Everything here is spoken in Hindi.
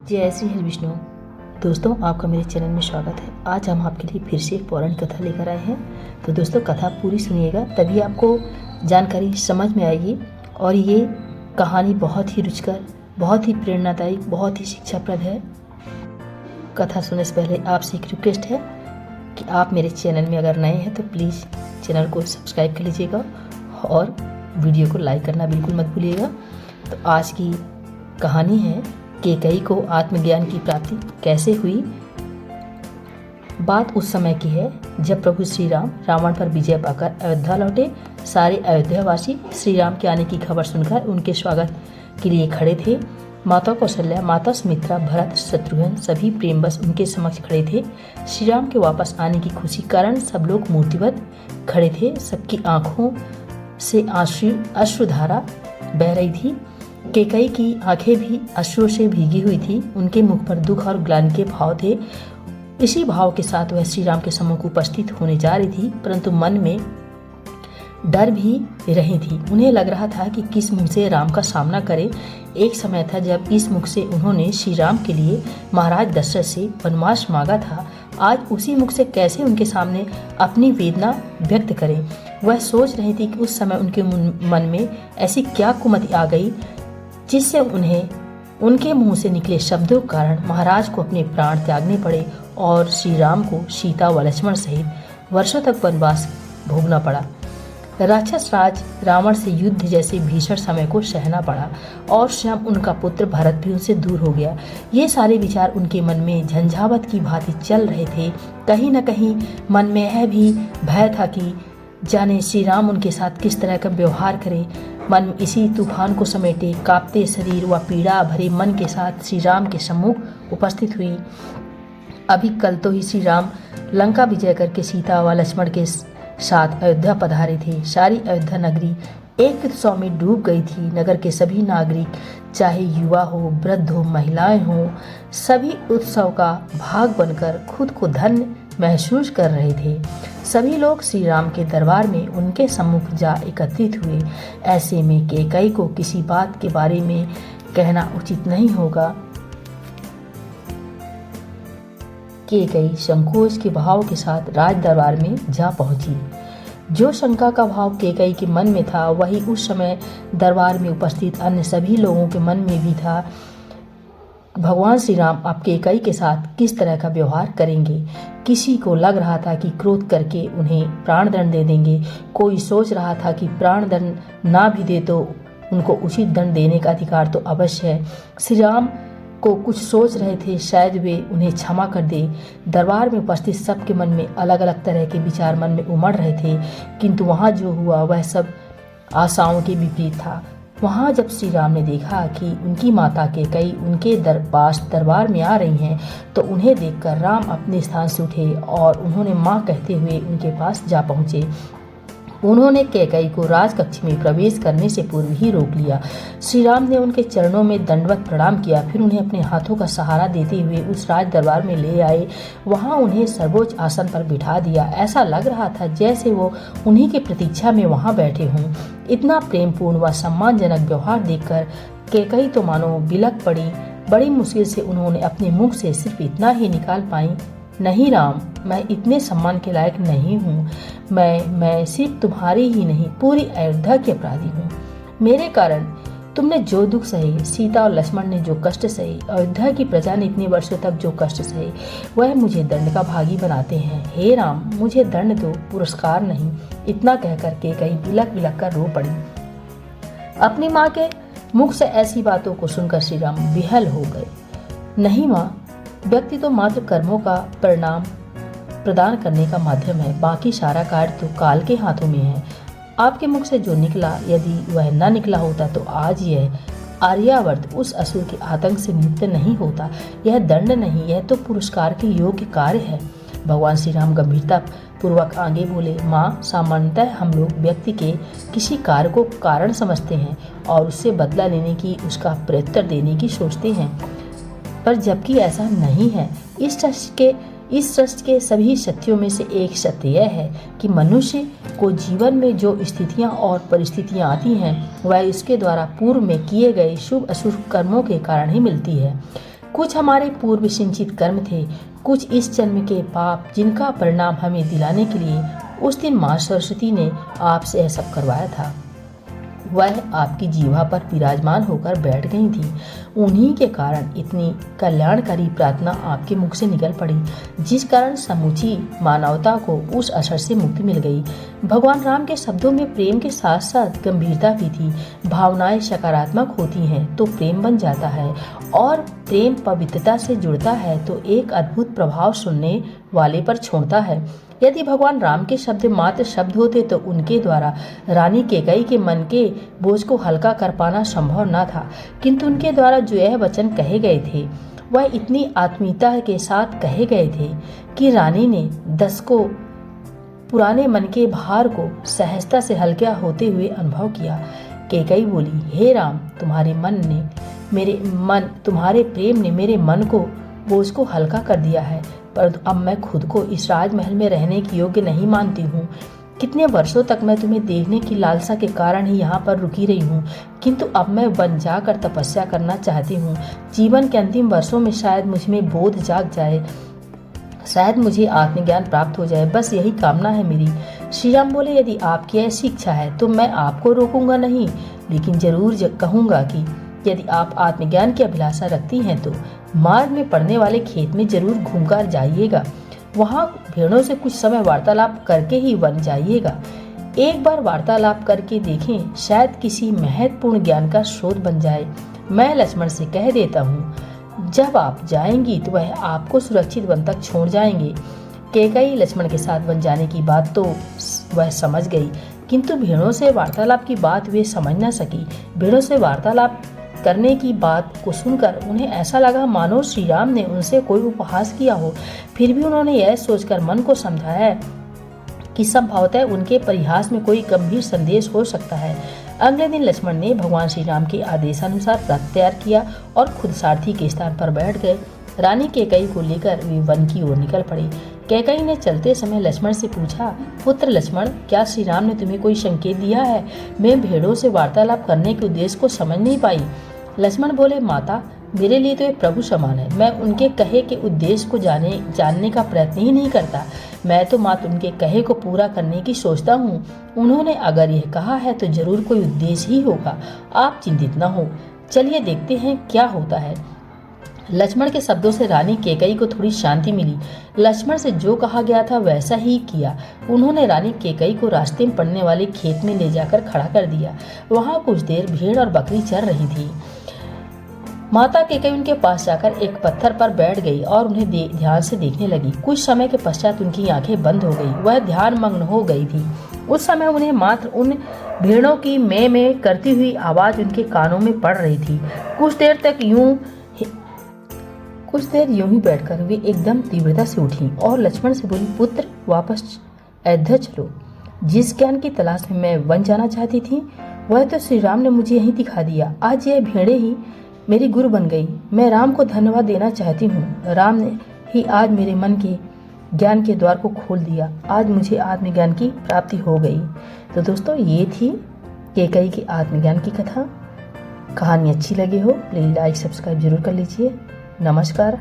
जय श्री हरि विष्णु। दोस्तों, आपका मेरे चैनल में स्वागत है। आज हम आपके लिए फिर से एक पौराणिक कथा लेकर आए हैं। तो दोस्तों, कथा पूरी सुनिएगा, तभी आपको जानकारी समझ में आएगी। और ये कहानी बहुत ही रुचिकर, बहुत ही प्रेरणादायी, बहुत ही शिक्षाप्रद है। कथा सुनने से पहले आपसे एक रिक्वेस्ट है कि आप मेरे चैनल में अगर नए हैं तो प्लीज़ चैनल को सब्सक्राइब कर लीजिएगा और वीडियो को लाइक करना बिल्कुल मत भूलिएगा। तो आज की कहानी है कैकेयी को आत्मज्ञान की प्राप्ति कैसे हुई। बात उस समय की है जब प्रभु श्री राम रावण पर विजय पाकर अयोध्या लौटे। सारे अयोध्यावासी श्री राम के आने की खबर सुनकर उनके स्वागत के लिए खड़े थे। माता कौशल्या, माता सुमित्रा, भरत, शत्रुघ्न सभी प्रेमवश उनके समक्ष खड़े थे। श्री राम के वापस आने की खुशी कारण सब लोग मूर्तिवत खड़े थे। सबकी आंखों से अश्रुधारा बह रही थी। कैकेयी की आंखें भी अश्रुओं से भीगी हुई थी। उनके मुख पर दुख और ग्लानि के भाव थे। इसी भाव के साथ वह श्री राम के सम्मुख उपस्थित होने जा रही थी, परंतु मन में डर भी रही थी। उन्हें लग रहा था कि किस मुंह से राम का सामना करे। एक समय था जब इस मुख से उन्होंने श्री राम के लिए महाराज दशरथ से वनवास मांगा था। आज उसी मुख से कैसे उनके सामने अपनी वेदना व्यक्त करें। वह सोच रही थी कि उस समय उनके मन में ऐसी क्या कुमति आ गई जिससे उन्हें उनके मुंह से निकले शब्दों के कारण महाराज को अपने प्राण त्यागने पड़े और श्री राम को सीता व लक्ष्मण सहित वर्षों तक वनवास भोगना पड़ा। राक्षस राज रावण से युद्ध जैसे भीषण समय को सहना पड़ा और स्वयं उनका पुत्र भरत भी उनसे दूर हो गया। ये सारे विचार उनके मन में झंझावत की भांति चल रहे थे। कहीं न कहीं मन में यह भी भय था कि जाने श्री राम उनके साथ किस तरह का व्यवहार करे। मन इसी तूफान को समेटे कांपते शरीर व पीड़ा भरे मन के साथ श्री राम के सम्मुख उपस्थित हुई। अभी कल तो ही श्री राम लंका विजय करके सीता व लक्ष्मण के साथ अयोध्या पधारे थे। सारी अयोध्या नगरी एक उत्सव में डूब गई थी। नगर के सभी नागरिक, चाहे युवा हो, वृद्ध हो, महिलाएं हो, सभी उत्सव का भाग बनकर खुद को धन्य महसूस कर रहे थे। सभी लोग श्री राम के दरबार में उनके सम्मुख जा एकत्रित हुए। ऐसे में कैकेयी को किसी बात के बारे में कहना उचित नहीं होगा। कैकेयी संकोच के भाव के साथ राज दरबार में जा पहुंची। जो शंका का भाव कैकेयी के मन में था वही उस समय दरबार में उपस्थित अन्य सभी लोगों के मन में भी था। भगवान श्री राम अब कैकेयी के साथ किस तरह का व्यवहार करेंगे। किसी को लग रहा था कि क्रोध करके उन्हें प्राण दंड दे देंगे। कोई सोच रहा था कि प्राण दंड ना भी दे तो उनको उचित दंड देने का अधिकार तो अवश्य है। श्री राम को कुछ सोच रहे थे, शायद वे उन्हें क्षमा कर दे। दरबार में उपस्थित सबके मन में अलग अलग तरह के विचार मन में उमड़ रहे थे, किंतु वहाँ जो हुआ वह सब आशाओं के विपरीत था। वहाँ जब श्री राम ने देखा कि उनकी माता कैकेयी उनके दरबार में आ रही हैं, तो उन्हें देखकर राम अपने स्थान से उठे और उन्होंने माँ कहते हुए उनके पास जा पहुँचे। उन्होंने कैकेयी को राजकक्ष में प्रवेश करने से पूर्व ही रोक लिया। श्री राम ने उनके चरणों में दंडवत प्रणाम किया, फिर उन्हें अपने हाथों का सहारा देते हुए उस राज दरबार में ले आए। वहां उन्हें सर्वोच्च आसन पर बिठा दिया। ऐसा लग रहा था जैसे वो उन्हीं की प्रतीक्षा में वहां बैठे हों। इतना प्रेमपूर्ण व सम्मानजनक व्यवहार देखकर कैकेयी तो मानो बिलक पड़ी। बड़ी मुश्किल से उन्होंने अपने मुख से सिर्फ इतना ही निकाल पाई, नहीं राम, मैं इतने सम्मान के लायक नहीं हूँ। मैं सिर्फ तुम्हारी ही नहीं, पूरी अयोध्या की अपराधी हूँ। मेरे कारण तुमने जो दुख सहे, सीता और लक्ष्मण ने जो कष्ट सहे, अयोध्या की प्रजा ने इतने वर्षों तक जो कष्ट सहे, वह मुझे दंड का भागी बनाते हैं। हे राम, मुझे दंड दो, पुरस्कार नहीं। इतना कहकर कैकेयी बिलक बिलक कर रो पड़ी। अपनी माँ के मुख से ऐसी बातों को सुनकर श्री राम विहल हो गए। नहीं माँ, व्यक्ति तो मात्र कर्मों का परिणाम प्रदान करने का माध्यम है, बाकी सारा कार्य तो काल के हाथों में है। आपके मुख से जो निकला, यदि वह न निकला होता तो आज यह आर्यावर्त उस असुर के आतंक से मुक्त नहीं होता। यह दंड नहीं, यह तो पुरस्कार के योग्य कार्य है। भगवान श्री राम गंभीरता पूर्वक आगे बोले, माँ, सामान्यतः हम लोग व्यक्ति के किसी कार्य को कारण समझते हैं और उससे बदला लेने की, उसका प्रत्युत्तर देने की सोचते हैं, पर जबकि ऐसा नहीं है। इस सृष्टि के सभी सत्यों में से एक सत्य यह है कि मनुष्य को जीवन में जो स्थितियां और परिस्थितियां आती हैं वह इसके द्वारा पूर्व में किए गए शुभ अशुभ कर्मों के कारण ही मिलती है। कुछ हमारे पूर्व सिंचित कर्म थे, कुछ इस जन्म के पाप, जिनका परिणाम हमें दिलाने के लिए उस दिन माँ सरस्वती ने आपसे यह सब करवाया था। वह आपकी जीवा पर विराजमान होकर बैठ गई थी। उन्हीं के कारण इतनी कल्याणकारी प्रार्थना आपके मुख से निकल पड़ी, जिस कारण समूची मानवता को उस असर से मुक्ति मिल गई। भगवान राम के शब्दों में प्रेम के साथ साथ गंभीरता भी थी। भावनाएं सकारात्मक होती हैं तो प्रेम बन जाता है, और प्रेम पवित्रता से जुड़ता है तो एक अद्भुत प्रभाव सुनने वाले पर छोड़ता है। यदि भगवान राम के शब्द मात्र शब्द होते तो उनके द्वारा रानी केकई के मन के बोझ को हल्का कर पाना संभव न था, किंतु उनके द्वारा जो यह वचन कहे गए थे वह इतनी आत्मीयता के साथ कहे गए थे कि रानी ने दशकों पुराने मन के भार को सहजता से हल्का होते हुए अनुभव किया। केकई बोली, हे राम, तुम्हारे प्रेम ने मेरे मन को बोझ को हल्का कर दिया है, परंतु अब मैं खुद को इस राजमहल में रहने की योग्य नहीं मानती हूँ। कितने वर्षों तक मैं तुम्हें देखने की लालसा के कारण ही यहाँ पर रुकी रही हूँ, किंतु अब मैं वन जाकर तपस्या करना चाहती हूँ। जीवन के अंतिम वर्षों में शायद मुझ में बोध जाग जाए, शायद मुझे आत्मज्ञान प्राप्त हो जाए, बस यही कामना है मेरी। श्री राम बोले, यदि आपकी ऐसी इच्छा है तो मैं आपको रोकूंगा नहीं, लेकिन जरूर कहूंगा कि यदि आप आत्मज्ञान की अभिलाषा रखती हैं तो मार्ग में पड़ने वाले खेत में जरूर घूमकर जाइएगा। वहाँ भेड़ों से कुछ समय वार्तालाप करके ही वन जाइएगा। एक बार वार्तालाप करके देखें, शायद किसी महत्वपूर्ण ज्ञान का स्रोत बन जाए। मैं लक्ष्मण से कह देता हूँ, जब आप जाएंगी तो वह आपको सुरक्षित वन तक छोड़ जाएंगे। केकई लक्ष्मण के साथ वन जाने की बात तो वह समझ गई, किंतु भेड़ों से वार्तालाप की बात वे समझ न सकी। भेड़ों से वार्तालाप करने की बात को सुनकर उन्हें ऐसा लगा मानो श्री राम ने उनसे कोई उपहास किया हो। फिर भी उन्होंने यह सोचकर मन को समझाया कि संभवतः उनके परिहास में कोई गंभीर संदेश हो सकता है। अगले दिन लक्ष्मण ने भगवान श्री राम के आदेशानुसार रथ तैयार किया और खुद सारथी के स्थान पर बैठ गए। रानी केकई को लेकर वे वन की ओर निकल पड़ी। केकई ने चलते समय लक्ष्मण से पूछा, पुत्र लक्ष्मण, क्या श्री राम ने तुम्हें कोई संकेत दिया है? मैं भेड़ों से वार्तालाप करने के उद्देश्य को समझ नहीं पाई। लक्ष्मण बोले, माता, मेरे लिए तो ये प्रभु समान है। मैं उनके कहे के उद्देश्य को जानने का प्रयत्न ही नहीं करता। मैं तो मात्र उनके कहे को पूरा करने की सोचता हूँ। उन्होंने अगर यह कहा है तो जरूर कोई उद्देश्य ही होगा। आप चिंतित न हो, चलिए देखते हैं क्या होता है। लक्ष्मण के शब्दों से रानी केकई को थोड़ी शांति मिली। लक्ष्मण से जो कहा गया था वैसा ही किया। उन्होंने रानी केकई को रास्ते में पड़ने वाले खेत में ले जाकर खड़ा कर दिया। वहां कुछ देर भेड़ और बकरी चर रही थी। माता केकई उनके पास जाकर एक पत्थर पर बैठ गई और उन्हें ध्यान से देखने लगी। कुछ समय के पश्चात उनकी आंखें बंद हो गई, वह ध्यान मग्न हो गई थी। उस समय उन्हें मात्र उन भेड़ों की में करती हुई आवाज उनके कानों में पड़ रही थी। कुछ देर यूं ही बैठकर वे एकदम तीव्रता से उठी और लक्ष्मण से बोली, पुत्र, वापस अयोध्या चलो। जिस ज्ञान की तलाश में मैं वन जाना चाहती थी वह तो श्री राम ने मुझे यहीं दिखा दिया। आज यह भेड़े ही मेरी गुरु बन गई। मैं राम को धन्यवाद देना चाहती हूँ। राम ने ही आज मेरे मन के ज्ञान के द्वार को खोल दिया। आज मुझे आत्मज्ञान की प्राप्ति हो गई। तो दोस्तों, ये थी केकई की आत्मज्ञान की कथा। कहानी अच्छी लगी हो प्लीज लाइक सब्सक्राइब जरूर कर लीजिए। नमस्कार।